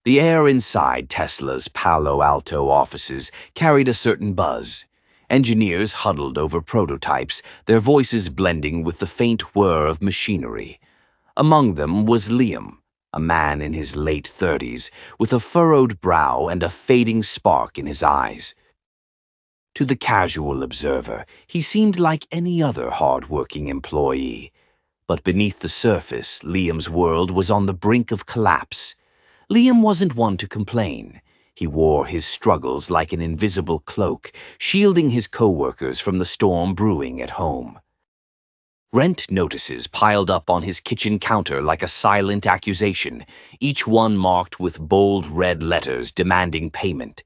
The air inside Tesla's Palo Alto offices carried a certain buzz. Engineers huddled over prototypes, their voices blending with the faint whir of machinery. Among them was Liam, a man in his late 30s, with a furrowed brow and a fading spark in his eyes. To the casual observer, he seemed like any other hard-working employee. But beneath the surface, Liam's world was on the brink of collapse. Liam wasn't one to complain. He wore his struggles like an invisible cloak, shielding his co-workers from the storm brewing at home. Rent notices piled up on his kitchen counter like a silent accusation, each one marked with bold red letters demanding payment.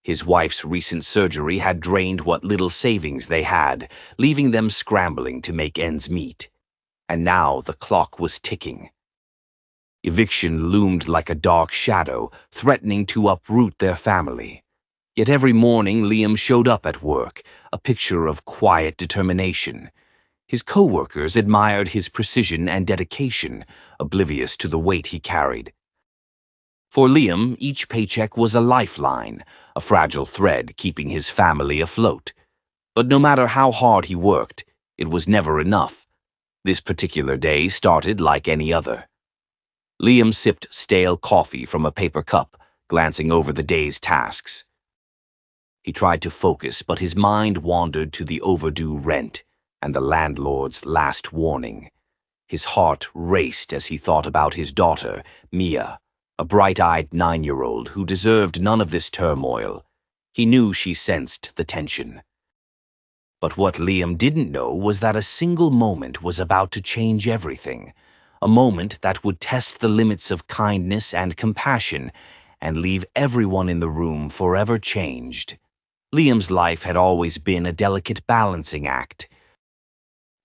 His wife's recent surgery had drained what little savings they had, leaving them scrambling to make ends meet. And now the clock was ticking. Eviction loomed like a dark shadow, threatening to uproot their family. Yet every morning Liam showed up at work, a picture of quiet determination. His co-workers admired his precision and dedication, oblivious to the weight he carried. For Liam, each paycheck was a lifeline, a fragile thread keeping his family afloat. But no matter how hard he worked, it was never enough. This particular day started like any other. Liam sipped stale coffee from a paper cup, glancing over the day's tasks. He tried to focus, but his mind wandered to the overdue rent and the landlord's last warning. His heart raced as he thought about his daughter, Mia, a bright-eyed 9-year-old who deserved none of this turmoil. He knew she sensed the tension. But what Liam didn't know was that a single moment was about to change everything, a moment that would test the limits of kindness and compassion and leave everyone in the room forever changed. Liam's life had always been a delicate balancing act,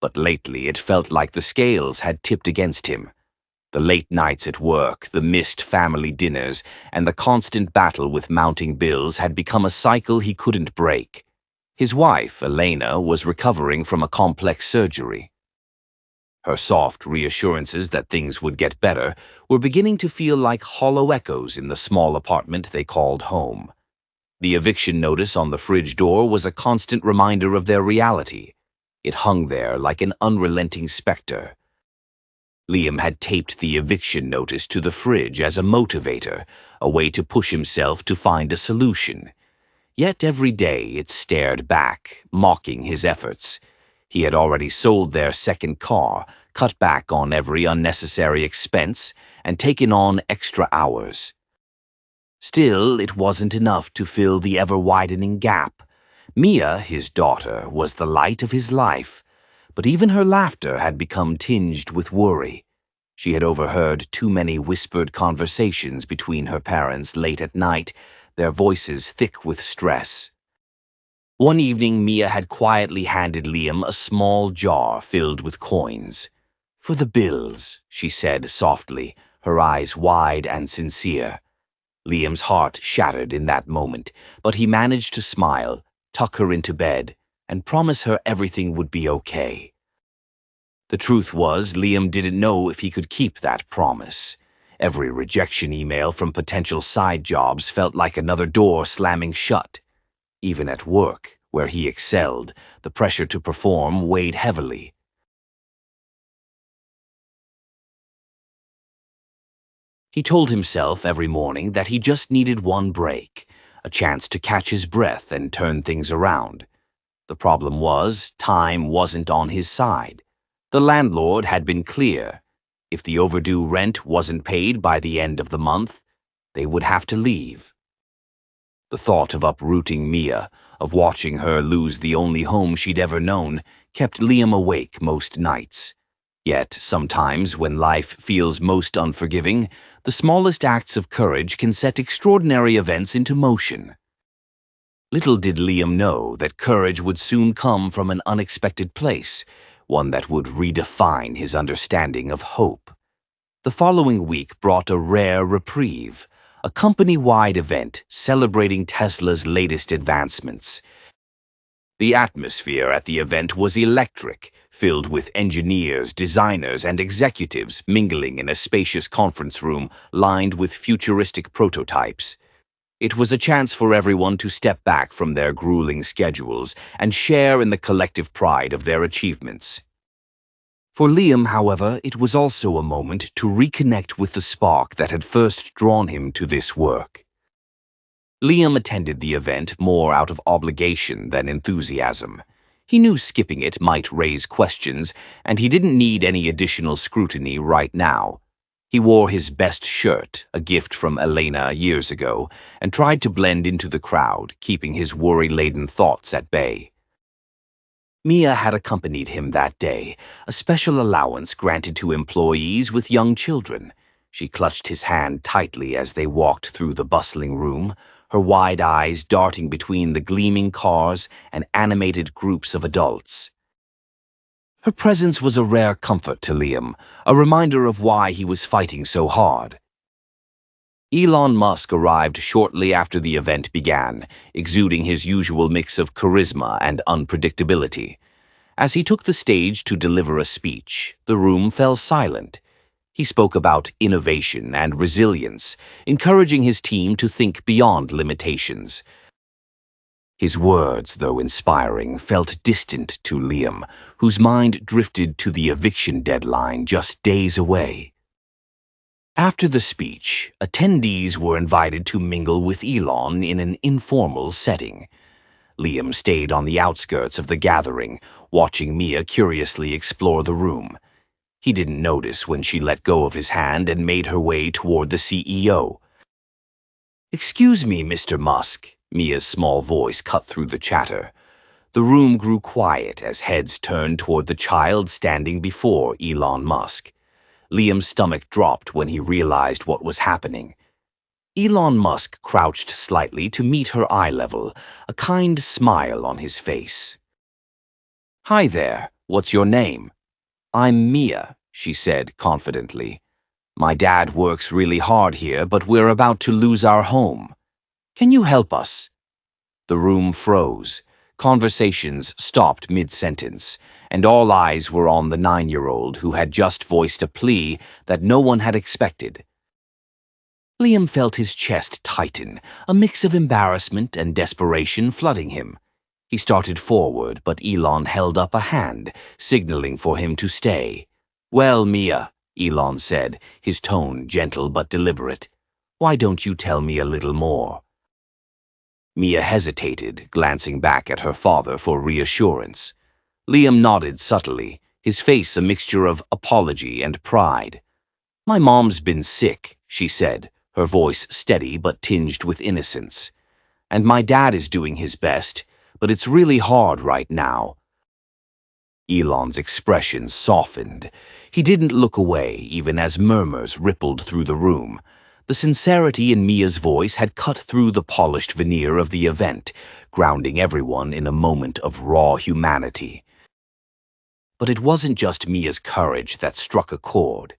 but lately it felt like the scales had tipped against him. The late nights at work, the missed family dinners, and the constant battle with mounting bills had become a cycle he couldn't break. His wife, Elena, was recovering from a complex surgery. Her soft reassurances that things would get better were beginning to feel like hollow echoes in the small apartment they called home. The eviction notice on the fridge door was a constant reminder of their reality. It hung there like an unrelenting specter. Liam had taped the eviction notice to the fridge as a motivator, a way to push himself to find a solution. Yet every day it stared back, mocking his efforts. He had already sold their second car, cut back on every unnecessary expense, and taken on extra hours. Still, it wasn't enough to fill the ever-widening gap. Mia, his daughter, was the light of his life, but even her laughter had become tinged with worry. She had overheard too many whispered conversations between her parents late at night, their voices thick with stress. One evening, Mia had quietly handed Liam a small jar filled with coins. "For the bills," she said softly, her eyes wide and sincere. Liam's heart shattered in that moment, but he managed to smile, tuck her into bed, and promise her everything would be okay. The truth was, Liam didn't know if he could keep that promise. Every rejection email from potential side jobs felt like another door slamming shut. Even at work, where he excelled, the pressure to perform weighed heavily. He told himself every morning that he just needed one break, a chance to catch his breath and turn things around. The problem was, time wasn't on his side. The landlord had been clear. If the overdue rent wasn't paid by the end of the month, they would have to leave. The thought of uprooting Mia, of watching her lose the only home she'd ever known, kept Liam awake most nights. Yet, sometimes, when life feels most unforgiving, the smallest acts of courage can set extraordinary events into motion. Little did Liam know that courage would soon come from an unexpected place, one that would redefine his understanding of hope. The following week brought a rare reprieve, a company-wide event celebrating Tesla's latest advancements. The atmosphere at the event was electric, filled with engineers, designers, and executives mingling in a spacious conference room lined with futuristic prototypes. It was a chance for everyone to step back from their grueling schedules and share in the collective pride of their achievements. For Liam, however, it was also a moment to reconnect with the spark that had first drawn him to this work. Liam attended the event more out of obligation than enthusiasm. He knew skipping it might raise questions, and he didn't need any additional scrutiny right now. He wore his best shirt, a gift from Elena years ago, and tried to blend into the crowd, keeping his worry-laden thoughts at bay. Mia had accompanied him that day, a special allowance granted to employees with young children. She clutched his hand tightly as they walked through the bustling room, her wide eyes darting between the gleaming cars and animated groups of adults. Her presence was a rare comfort to Liam, a reminder of why he was fighting so hard. Elon Musk arrived shortly after the event began, exuding his usual mix of charisma and unpredictability. As he took the stage to deliver a speech, the room fell silent. He spoke about innovation and resilience, encouraging his team to think beyond limitations. His words, though inspiring, felt distant to Liam, whose mind drifted to the eviction deadline just days away. After the speech, attendees were invited to mingle with Elon in an informal setting. Liam stayed on the outskirts of the gathering, watching Mia curiously explore the room. He didn't notice when she let go of his hand and made her way toward the CEO. "Excuse me, Mr. Musk," Mia's small voice cut through the chatter. The room grew quiet as heads turned toward the child standing before Elon Musk. Liam's stomach dropped when he realized what was happening. Elon Musk crouched slightly to meet her eye level, a kind smile on his face. "Hi there, what's your name?" "I'm Mia," she said confidently. "My dad works really hard here, but we're about to lose our home. Can you help us?" The room froze. Conversations stopped mid-sentence, and all eyes were on the 9-year-old who had just voiced a plea that no one had expected. Liam felt his chest tighten, a mix of embarrassment and desperation flooding him. He started forward, but Elon held up a hand, signaling for him to stay. "Well, Mia," Elon said, his tone gentle but deliberate, "why don't you tell me a little more?" Mia hesitated, glancing back at her father for reassurance. Liam nodded subtly, his face a mixture of apology and pride. "My mom's been sick," she said, her voice steady but tinged with innocence. "And my dad is doing his best, but it's really hard right now." Elon's expression softened. He didn't look away, even as murmurs rippled through the room. The sincerity in Mia's voice had cut through the polished veneer of the event, grounding everyone in a moment of raw humanity. But it wasn't just Mia's courage that struck a chord.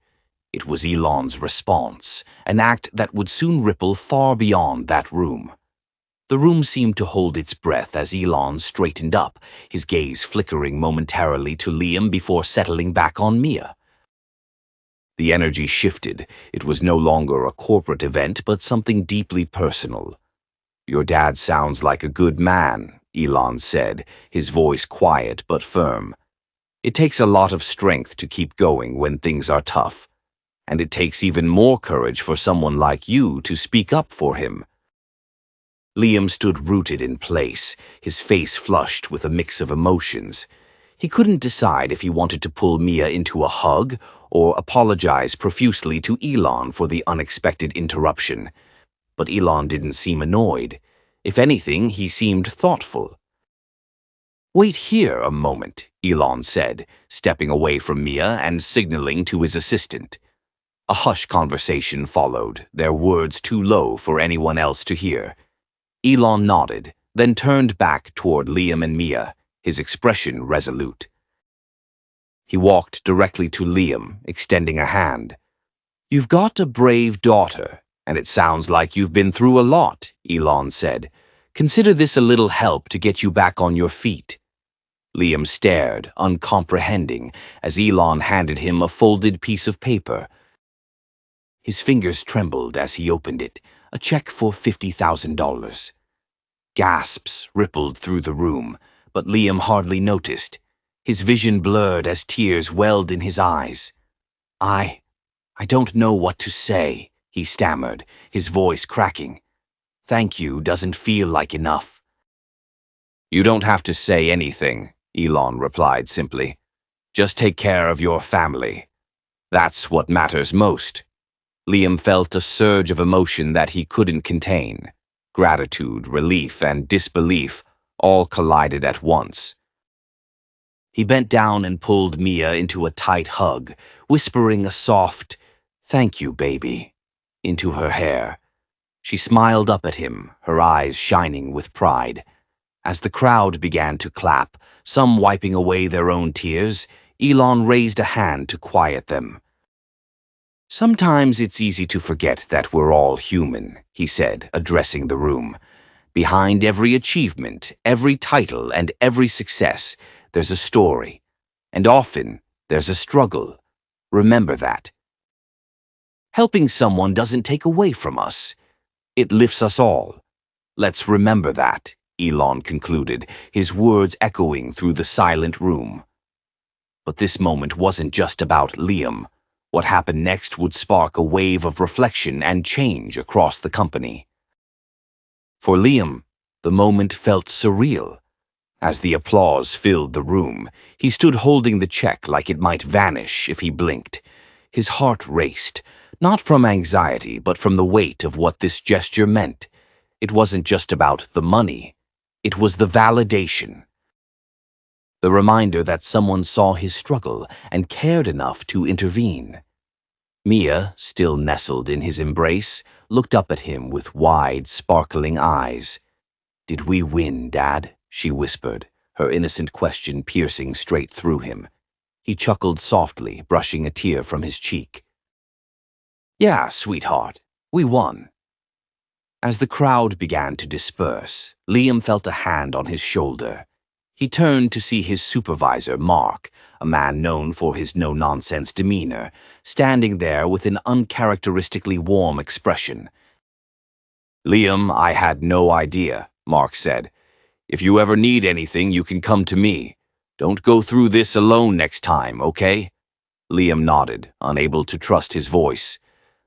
It was Elon's response, an act that would soon ripple far beyond that room. The room seemed to hold its breath as Elon straightened up, his gaze flickering momentarily to Liam before settling back on Mia. The energy shifted. It was no longer a corporate event, but something deeply personal. "Your dad sounds like a good man," Elon said, his voice quiet but firm. "It takes a lot of strength to keep going when things are tough, and it takes even more courage for someone like you to speak up for him." Liam stood rooted in place, his face flushed with a mix of emotions. He couldn't decide if he wanted to pull Mia into a hug or apologize profusely to Elon for the unexpected interruption. But Elon didn't seem annoyed. If anything, he seemed thoughtful. "Wait here a moment," Elon said, stepping away from Mia and signaling to his assistant. A hushed conversation followed, their words too low for anyone else to hear. Elon nodded, then turned back toward Liam and Mia, his expression resolute. He walked directly to Liam, extending a hand. "You've got a brave daughter, and it sounds like you've been through a lot," Elon said. "Consider this a little help to get you back on your feet." Liam stared, uncomprehending, as Elon handed him a folded piece of paper. His fingers trembled as he opened it, a check for $50,000. Gasps rippled through the room, but Liam hardly noticed. His vision blurred as tears welled in his eyes. I don't know what to say, he stammered, his voice cracking. Thank you doesn't feel like enough. You don't have to say anything, Elon replied simply. Just take care of your family. That's what matters most. Liam felt a surge of emotion that he couldn't contain. Gratitude, relief, and disbelief all collided at once. He bent down and pulled Mia into a tight hug, whispering a soft, "Thank you, baby," into her hair. She smiled up at him, her eyes shining with pride. As the crowd began to clap, some wiping away their own tears, Elon raised a hand to quiet them. Sometimes it's easy to forget that we're all human, he said, addressing the room. Behind every achievement, every title, and every success, there's a story. And often, there's a struggle. Remember that. Helping someone doesn't take away from us. It lifts us all. Let's remember that, Elon concluded, his words echoing through the silent room. But this moment wasn't just about Liam. What happened next would spark a wave of reflection and change across the company. For Liam, the moment felt surreal. As the applause filled the room, he stood holding the check like it might vanish if he blinked. His heart raced, not from anxiety, but from the weight of what this gesture meant. It wasn't just about the money. It was the validation. The reminder that someone saw his struggle and cared enough to intervene. Mia, still nestled in his embrace, looked up at him with wide, sparkling eyes. "Did we win, Dad?" she whispered, her innocent question piercing straight through him. He chuckled softly, brushing a tear from his cheek. "Yeah, sweetheart, we won." As the crowd began to disperse, Liam felt a hand on his shoulder. He turned to see his supervisor, Mark, a man known for his no-nonsense demeanor, standing there with an uncharacteristically warm expression. "Liam, I had no idea," Mark said. "If you ever need anything, you can come to me. Don't go through this alone next time, okay?" Liam nodded, unable to trust his voice.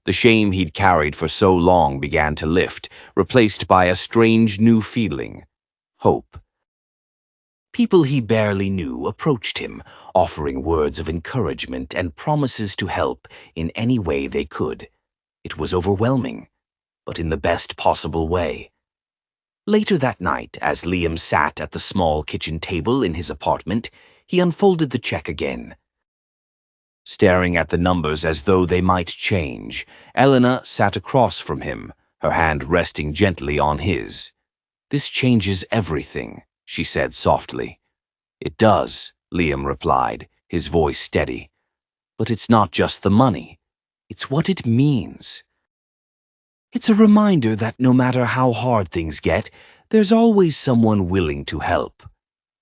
The shame he'd carried for so long began to lift, replaced by a strange new feeling. Hope. People he barely knew approached him, offering words of encouragement and promises to help in any way they could. It was overwhelming, but in the best possible way. Later that night, as Liam sat at the small kitchen table in his apartment, he unfolded the check again. Staring at the numbers as though they might change, Elena sat across from him, her hand resting gently on his. "This changes everything," she said softly. "It does," Liam replied, his voice steady. "But it's not just the money. It's what it means. It's a reminder that no matter how hard things get, there's always someone willing to help.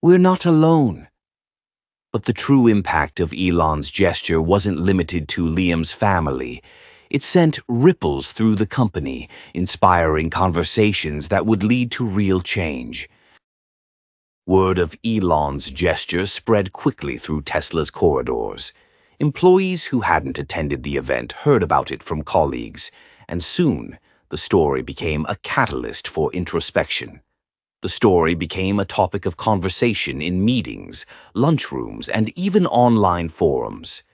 We're not alone." But the true impact of Elon's gesture wasn't limited to Liam's family. It sent ripples through the company, inspiring conversations that would lead to real change. Word of Elon's gesture spread quickly through Tesla's corridors. Employees who hadn't attended the event heard about it from colleagues, and soon the story became a catalyst for introspection. The story became a topic of conversation in meetings, lunchrooms, and even online forums.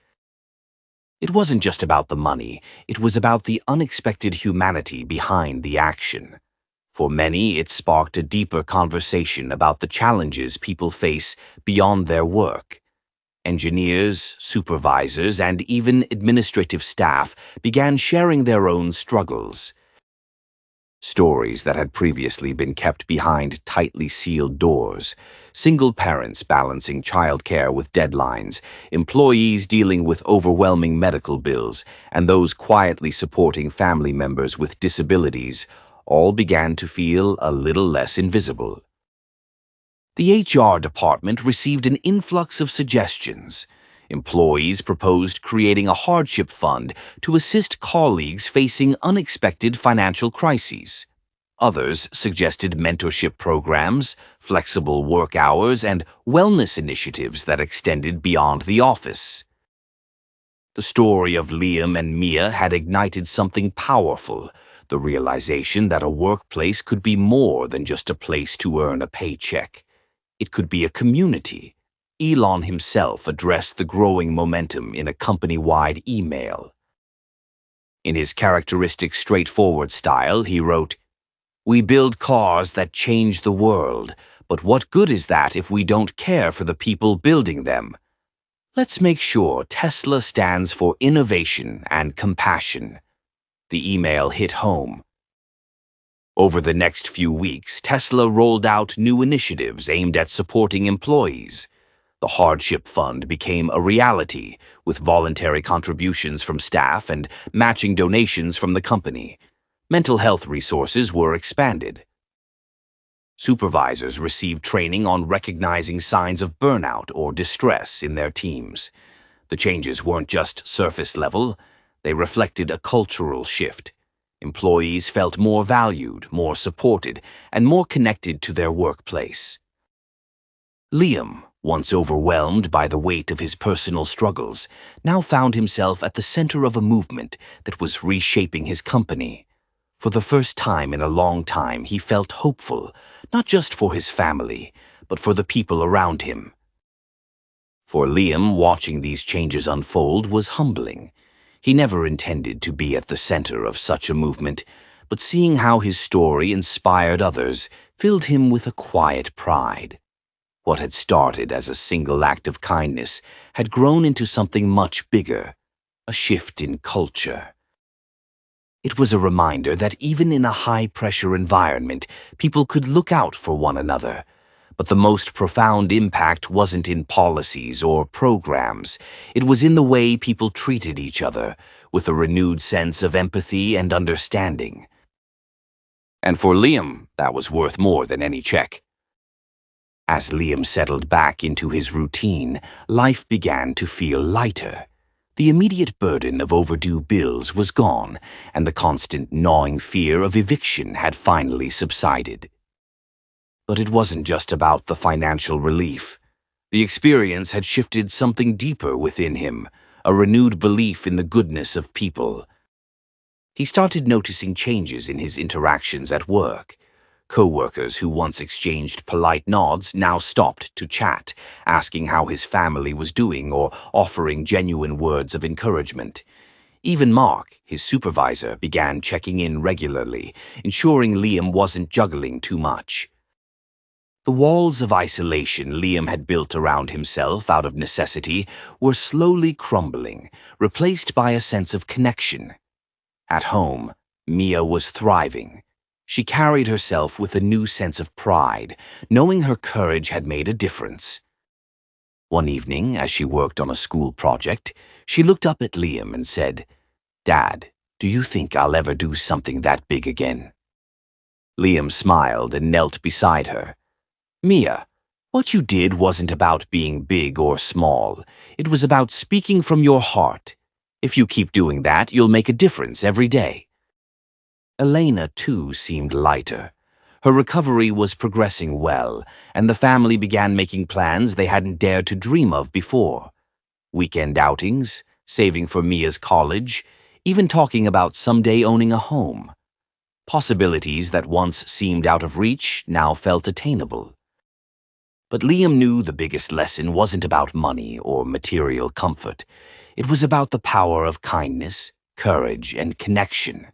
It wasn't just about the money, it was about the unexpected humanity behind the action. For many, it sparked a deeper conversation about the challenges people face beyond their work. Engineers, supervisors, and even administrative staff began sharing their own struggles. Stories that had previously been kept behind tightly sealed doors, single parents balancing childcare with deadlines, employees dealing with overwhelming medical bills, and those quietly supporting family members with disabilities, all began to feel a little less invisible. The HR department received an influx of suggestions. Employees proposed creating a hardship fund to assist colleagues facing unexpected financial crises. Others suggested mentorship programs, flexible work hours, and wellness initiatives that extended beyond the office. The story of Liam and Mia had ignited something powerful, the realization that a workplace could be more than just a place to earn a paycheck. It could be a community. Elon himself addressed the growing momentum in a company-wide email. In his characteristic straightforward style, he wrote, "We build cars that change the world, but what good is that if we don't care for the people building them? Let's make sure Tesla stands for innovation and compassion." The email hit home. Over the next few weeks, Tesla rolled out new initiatives aimed at supporting employees. The Hardship Fund became a reality, with voluntary contributions from staff and matching donations from the company. Mental health resources were expanded. Supervisors received training on recognizing signs of burnout or distress in their teams. The changes weren't just surface level, they reflected a cultural shift. Employees felt more valued, more supported, and more connected to their workplace. Liam, once overwhelmed by the weight of his personal struggles, now found himself at the center of a movement that was reshaping his company. For the first time in a long time, he felt hopeful, not just for his family, but for the people around him. For Liam, watching these changes unfold was humbling. He never intended to be at the center of such a movement, but seeing how his story inspired others filled him with a quiet pride. What had started as a single act of kindness had grown into something much bigger, a shift in culture. It was a reminder that even in a high-pressure environment, people could look out for one another. But the most profound impact wasn't in policies or programs. It was in the way people treated each other, with a renewed sense of empathy and understanding. And for Liam, that was worth more than any check. As Liam settled back into his routine, life began to feel lighter. The immediate burden of overdue bills was gone, and the constant gnawing fear of eviction had finally subsided. But it wasn't just about the financial relief. The experience had shifted something deeper within him, a renewed belief in the goodness of people. He started noticing changes in his interactions at work. Co-workers who once exchanged polite nods now stopped to chat, asking how his family was doing or offering genuine words of encouragement. Even Mark, his supervisor, began checking in regularly, ensuring Liam wasn't juggling too much. The walls of isolation Liam had built around himself out of necessity were slowly crumbling, replaced by a sense of connection. At home, Mia was thriving. She carried herself with a new sense of pride, knowing her courage had made a difference. One evening, as she worked on a school project, she looked up at Liam and said, "Dad, do you think I'll ever do something that big again?" Liam smiled and knelt beside her. "Mia, what you did wasn't about being big or small. It was about speaking from your heart. If you keep doing that, you'll make a difference every day." Elena, too, seemed lighter. Her recovery was progressing well, and the family began making plans they hadn't dared to dream of before. Weekend outings, saving for Mia's college, even talking about someday owning a home. Possibilities that once seemed out of reach now felt attainable. But Liam knew the biggest lesson wasn't about money or material comfort. It was about the power of kindness, courage, and connection.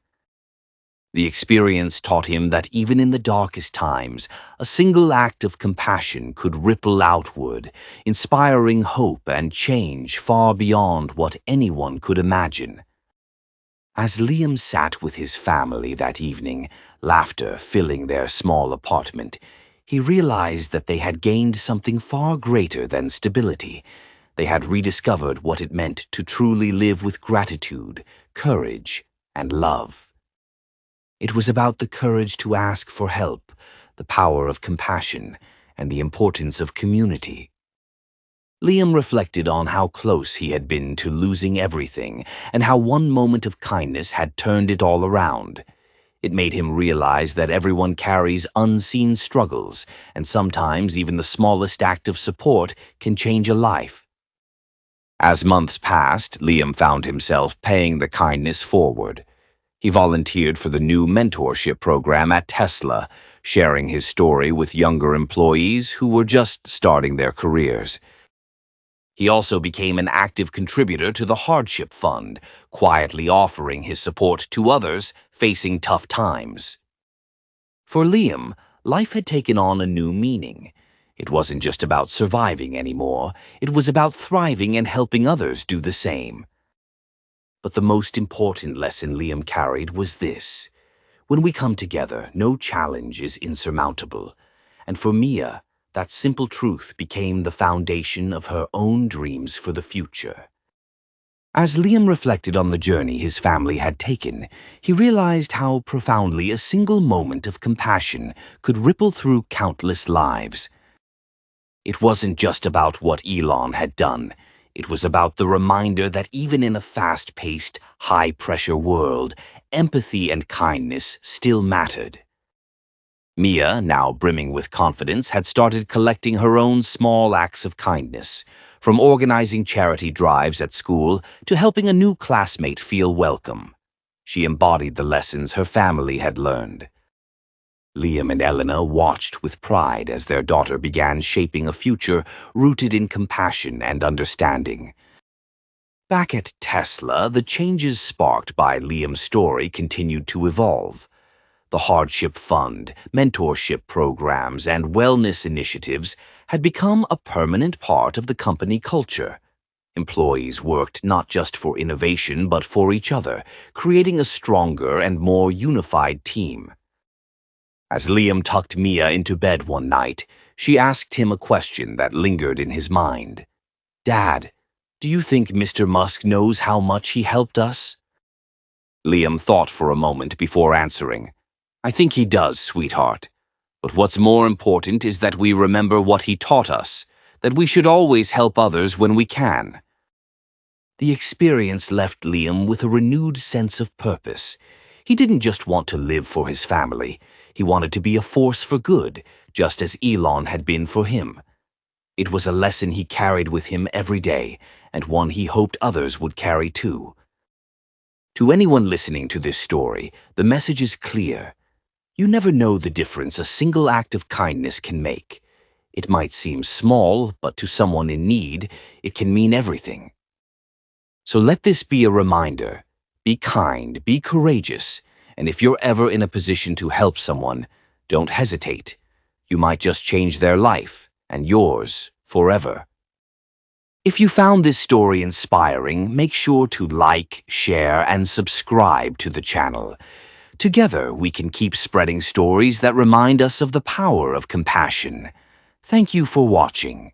The experience taught him that even in the darkest times, a single act of compassion could ripple outward, inspiring hope and change far beyond what anyone could imagine. As Liam sat with his family that evening, laughter filling their small apartment, he realized that they had gained something far greater than stability. They had rediscovered what it meant to truly live with gratitude, courage, and love. It was about the courage to ask for help, the power of compassion, and the importance of community. Liam reflected on how close he had been to losing everything and how one moment of kindness had turned it all around. It made him realize that everyone carries unseen struggles, and sometimes even the smallest act of support can change a life. As months passed, Liam found himself paying the kindness forward. He volunteered for the new mentorship program at Tesla, sharing his story with younger employees who were just starting their careers. He also became an active contributor to the Hardship Fund, quietly offering his support to others facing tough times. For Liam, life had taken on a new meaning. It wasn't just about surviving anymore, it was about thriving and helping others do the same. But the most important lesson Liam carried was this: when we come together, no challenge is insurmountable. And for Mia, that simple truth became the foundation of her own dreams for the future. As Liam reflected on the journey his family had taken, he realized how profoundly a single moment of compassion could ripple through countless lives. It wasn't just about what Elon had done. It was about the reminder that even in a fast-paced, high-pressure world, empathy and kindness still mattered. Mia, now brimming with confidence, had started collecting her own small acts of kindness, from organizing charity drives at school to helping a new classmate feel welcome. She embodied the lessons her family had learned. Liam and Elena watched with pride as their daughter began shaping a future rooted in compassion and understanding. Back at Tesla, the changes sparked by Liam's story continued to evolve. The Hardship Fund, mentorship programs, and wellness initiatives had become a permanent part of the company culture. Employees worked not just for innovation but for each other, creating a stronger and more unified team. As Liam tucked Mia into bed one night, she asked him a question that lingered in his mind. "Dad, do you think Mr. Musk knows how much he helped us?" Liam thought for a moment before answering. "I think he does, sweetheart. But what's more important is that we remember what he taught us, that we should always help others when we can." The experience left Liam with a renewed sense of purpose. He didn't just want to live for his family. He wanted to be a force for good, just as Elon had been for him. It was a lesson he carried with him every day, and one he hoped others would carry too. To anyone listening to this story, the message is clear. You never know the difference a single act of kindness can make. It might seem small, but to someone in need, it can mean everything. So let this be a reminder. Be kind, be courageous, and if you're ever in a position to help someone, don't hesitate. You might just change their life, and yours, forever. If you found this story inspiring, make sure to like, share, and subscribe to the channel. Together, we can keep spreading stories that remind us of the power of compassion. Thank you for watching.